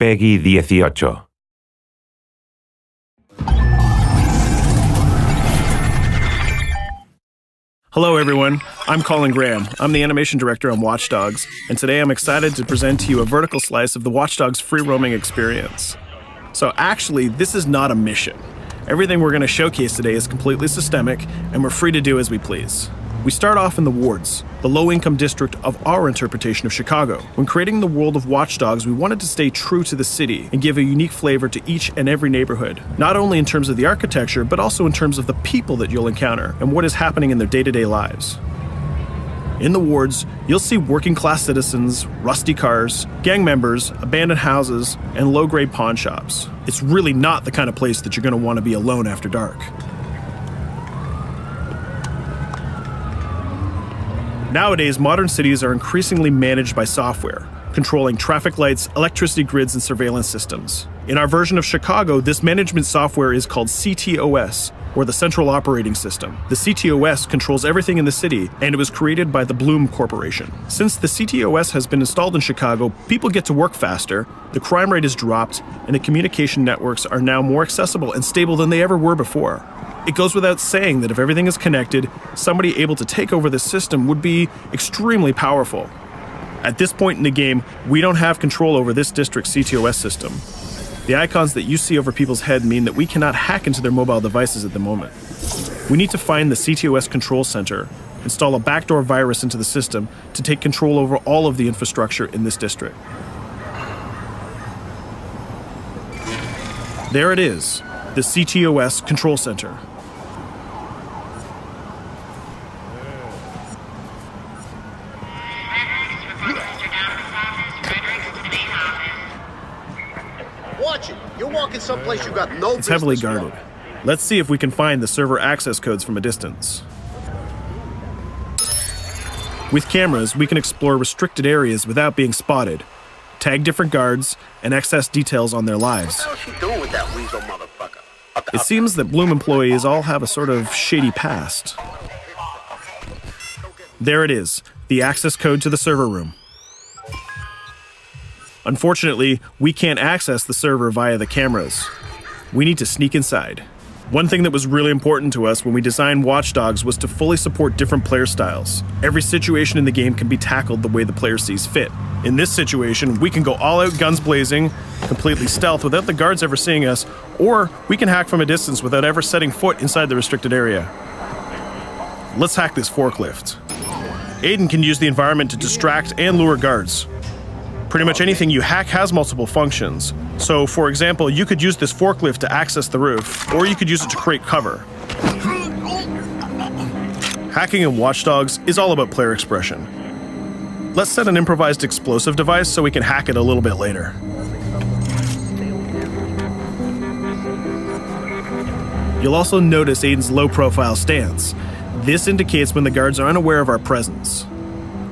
Peggy 18. Hello everyone, I'm Colin Graham. I'm the animation director on Watch Dogs, and today I'm excited to present to you a vertical slice of the Watch Dogs free roaming experience. So actually, this is not a mission. Everything we're going to showcase today is completely systemic, and we're free to do as we please. We start off in the wards, the low-income district of our interpretation of Chicago. When creating the world of Watch Dogs, we wanted to stay true to the city and give a unique flavor to each and every neighborhood, not only in terms of the architecture, but also in terms of the people that you'll encounter and what is happening in their day-to-day lives. In the wards, you'll see working-class citizens, rusty cars, gang members, abandoned houses, and low-grade pawn shops. It's really not the kind of place that you're going to want to be alone after dark. Nowadays, modern cities are increasingly managed by software, controlling traffic lights, electricity grids, and surveillance systems. In our version of Chicago, this management software is called CTOS, or the Central Operating System. The CTOS controls everything in the city, and it was created by the Bloom Corporation. Since the CTOS has been installed in Chicago, people get to work faster, the crime rate is dropped, and the communication networks are now more accessible and stable than they ever were before. It goes without saying that if everything is connected, somebody able to take over the system would be extremely powerful. At this point in the game, we don't have control over this district's CTOS system. The icons that you see over people's head mean that we cannot hack into their mobile devices at the moment. We need to find the CTOS control center, install a backdoor virus into the system to take control over all of the infrastructure in this district. There it is, the CTOS control center. Watch it. You're walking someplace you got no business. It's heavily guarded. Let's see if we can find the server access codes from a distance. With cameras, we can explore restricted areas without being spotted, tag different guards, and access details on their lives. What the hell is she doing with that weasel motherfucker? It seems that Bloom employees all have a sort of shady past. There it is, the access code to the server room. Unfortunately, we can't access the server via the cameras. We need to sneak inside. One thing that was really important to us when we designed Watch Dogs was to fully support different player styles. Every situation in the game can be tackled the way the player sees fit. In this situation, we can go all out guns blazing, completely stealth without the guards ever seeing us, or we can hack from a distance without ever setting foot inside the restricted area. Let's hack this forklift. Aiden can use the environment to distract and lure guards. Pretty much anything you hack has multiple functions. So, for example, you could use this forklift to access the roof, or you could use it to create cover. Hacking in Watch Dogs is all about player expression. Let's set an improvised explosive device so we can hack it a little bit later. You'll also notice Aiden's low-profile stance. This indicates when the guards are unaware of our presence.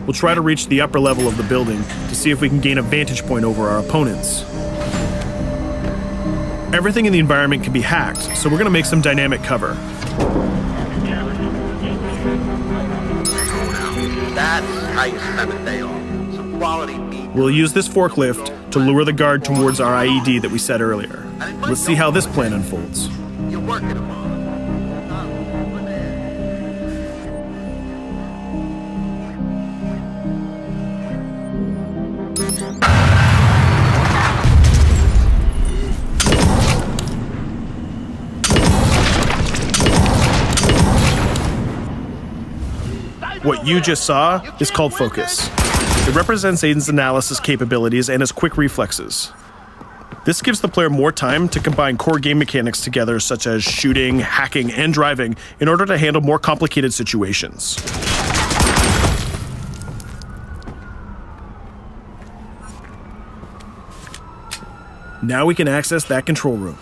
We'll try to reach the upper level of the building to see if we can gain a vantage point over our opponents. Everything in the environment can be hacked, so we're going to make some dynamic cover. That's how you spend a day off. Some quality meat. We'll use this forklift to lure the guard towards our IED that we set earlier. Let's see how this plan unfolds. You're working them on. What you just saw is called focus. It represents Aiden's analysis capabilities and his quick reflexes. This gives the player more time to combine core game mechanics together, such as shooting, hacking, and driving, in order to handle more complicated situations. Now we can access that control room.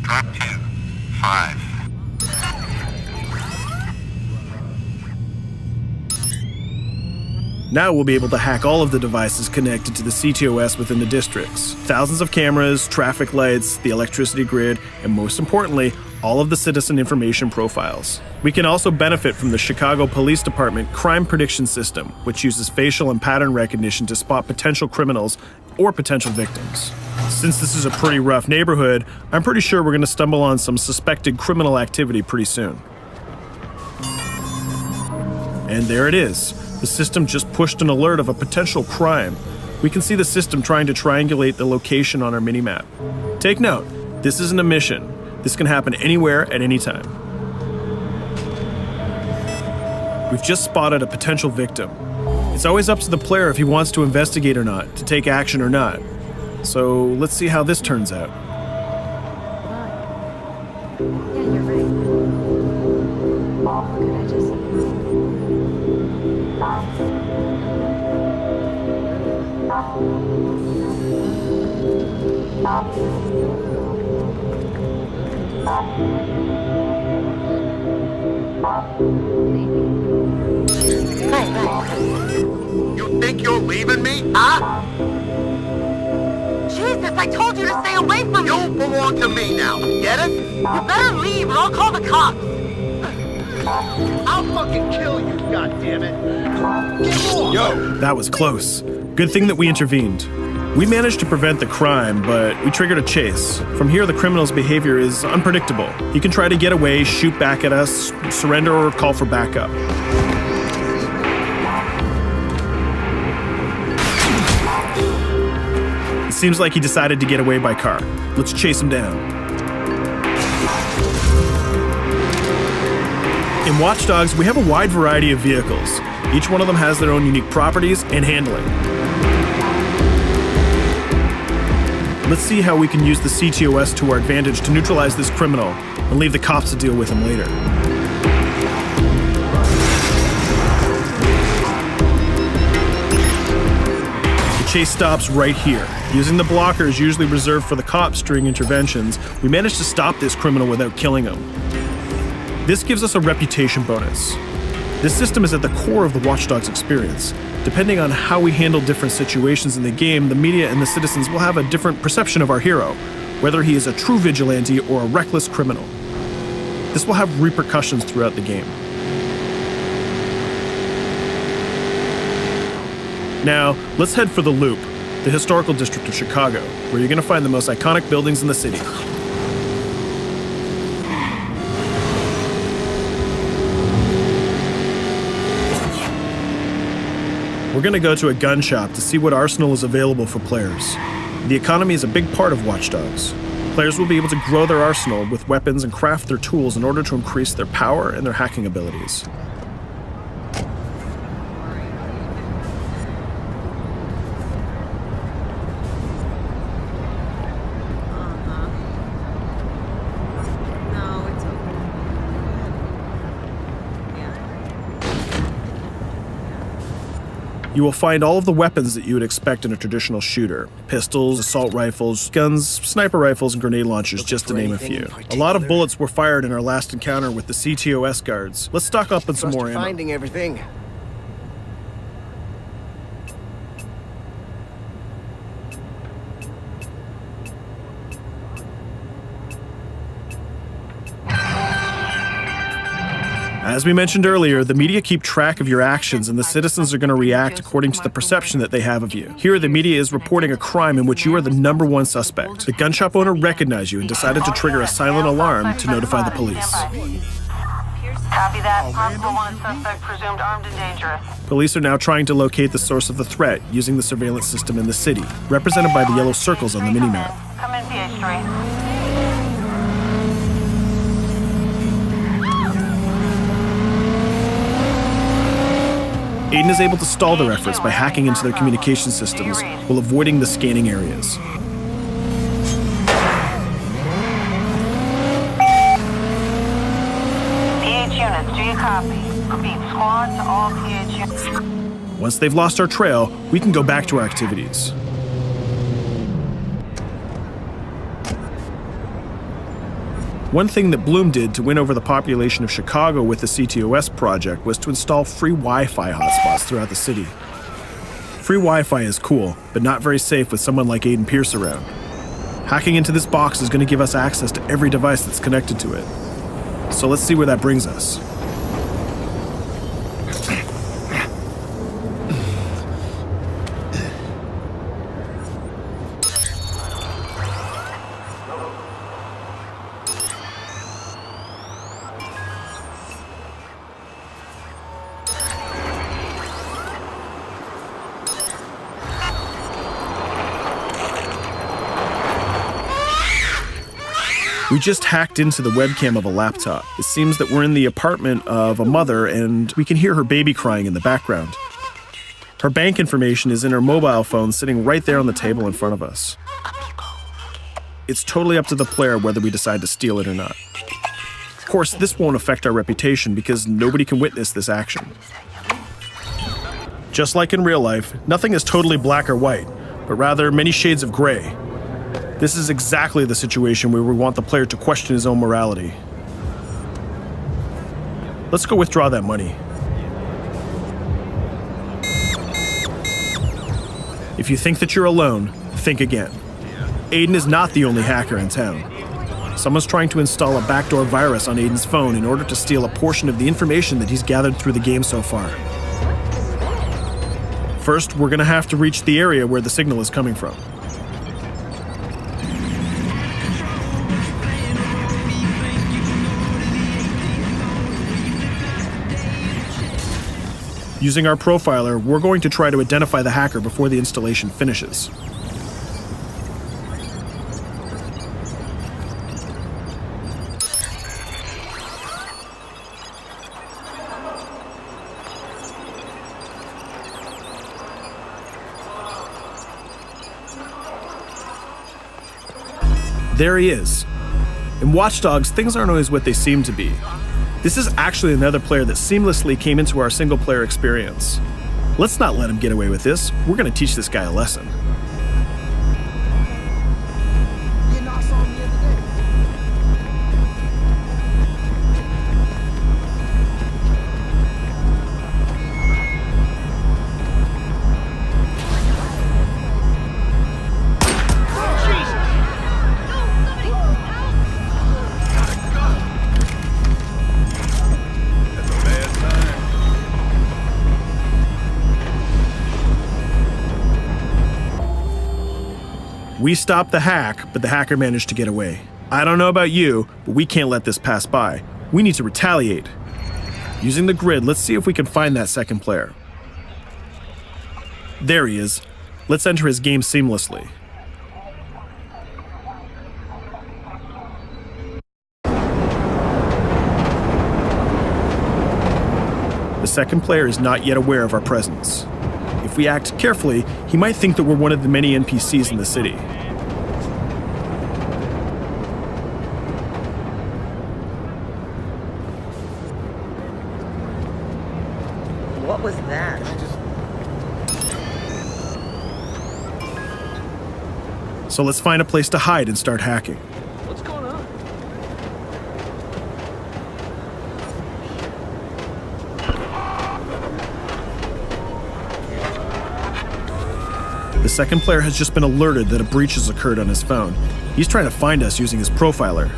Drop 2, 5. Now we'll be able to hack all of the devices connected to the CTOS within the districts. Thousands of cameras, traffic lights, the electricity grid, and most importantly, all of the citizen information profiles. We can also benefit from the Chicago Police Department Crime Prediction System, which uses facial and pattern recognition to spot potential criminals or potential victims. Since this is a pretty rough neighborhood, I'm pretty sure we're going to stumble on some suspected criminal activity pretty soon. And there it is. The system just pushed an alert of a potential crime. We can see the system trying to triangulate the location on our minimap. Take note, this isn't a mission. This can happen anywhere at any time. We've just spotted a potential victim. It's always up to the player if he wants to investigate or not, to take action or not. So let's see how this turns out. Yeah, you're right. Could I just... You think you're leaving me? Huh? Jesus, I told you to stay away from me! You belong to me now. Get it? You better leave or I'll call the cops! I'll fucking kill you, goddammit. Get off! Yo! That was close. Good thing that we intervened. We managed to prevent the crime, but we triggered a chase. From here, the criminal's behavior is unpredictable. He can try to get away, shoot back at us, surrender, or call for backup. It seems like he decided to get away by car. Let's chase him down. In Watch Dogs, we have a wide variety of vehicles. Each one of them has their own unique properties and handling. Let's see how we can use the CTOS to our advantage to neutralize this criminal and leave the cops to deal with him later. The chase stops right here. Using the blockers usually reserved for the cops during interventions, we managed to stop this criminal without killing him. This gives us a reputation bonus. This system is at the core of the Watch Dogs experience. Depending on how we handle different situations in the game, the media and the citizens will have a different perception of our hero, whether he is a true vigilante or a reckless criminal. This will have repercussions throughout the game. Now, let's head for the Loop, the historical district of Chicago, where you're going to find the most iconic buildings in the city. We're going to go to a gun shop to see what arsenal is available for players. The economy is a big part of Watch Dogs. Players will be able to grow their arsenal with weapons and craft their tools in order to increase their power and their hacking abilities. No, it's okay. You will find all of the weapons that you would expect in a traditional shooter. Pistols, assault rifles, guns, sniper rifles, and grenade launchers, just to name a few. A lot of bullets were fired in our last encounter with the CTOS guards. Let's stock up on some more ammo. Finding everything. As we mentioned earlier, the media keep track of your actions and the citizens are going to react according to the perception that they have of you. Here, the media is reporting a crime in which you are the #1 suspect. The gun shop owner recognized you and decided to trigger a silent alarm to notify the police. Copy that. Possible wanted suspect presumed armed and dangerous. Police are now trying to locate the source of the threat using the surveillance system in the city, represented by the yellow circles on the minimap. Come in, PH3. Aiden is able to stall their efforts by hacking into their communication systems while avoiding the scanning areas. PH units, do you copy? Repeat, squad to all PH units. Once they've lost our trail, we can go back to our activities. One thing that Bloom did to win over the population of Chicago with the CTOS project was to install free Wi-Fi hotspots throughout the city. Free Wi-Fi is cool, but not very safe with someone like Aiden Pierce around. Hacking into this box is going to give us access to every device that's connected to it. So let's see where that brings us. We just hacked into the webcam of a laptop. It seems that we're in the apartment of a mother and we can hear her baby crying in the background. Her bank information is in her mobile phone sitting right there on the table in front of us. It's totally up to the player whether we decide to steal it or not. Of course, this won't affect our reputation because nobody can witness this action. Just like in real life, nothing is totally black or white, but rather many shades of gray. This is exactly the situation where we want the player to question his own morality. Let's go withdraw that money. If you think that you're alone, think again. Aiden is not the only hacker in town. Someone's trying to install a backdoor virus on Aiden's phone in order to steal a portion of the information that he's gathered through the game so far. First, we're gonna have to reach the area where the signal is coming from. Using our profiler, we're going to try to identify the hacker before the installation finishes. There he is. In Watch Dogs, things aren't always what they seem to be. This is actually another player that seamlessly came into our single-player experience. Let's not let him get away with this. We're going to teach this guy a lesson. We stopped the hack, but the hacker managed to get away. I don't know about you, but we can't let this pass by. We need to retaliate. Using the grid, let's see if we can find that second player. There he is. Let's enter his game seamlessly. The second player is not yet aware of our presence. If we act carefully, he might think that we're one of the many NPCs in the city. What was that? So let's find a place to hide and start hacking. What's going on? The second player has just been alerted that a breach has occurred on his phone. He's trying to find us using his profiler.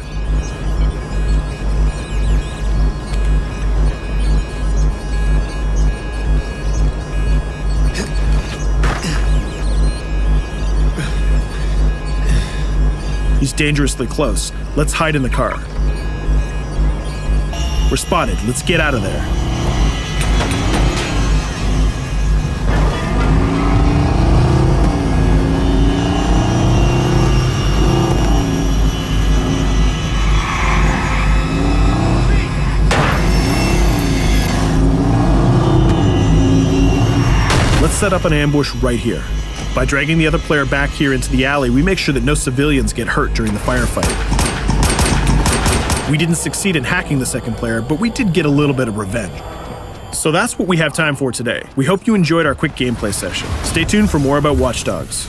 He's dangerously close. Let's hide in the car. We're spotted. Let's get out of there. Let's set up an ambush right here. By dragging the other player back here into the alley, we make sure that no civilians get hurt during the firefight. We didn't succeed in hacking the second player, but we did get a little bit of revenge. So that's what we have time for today. We hope you enjoyed our quick gameplay session. Stay tuned for more about Watch Dogs.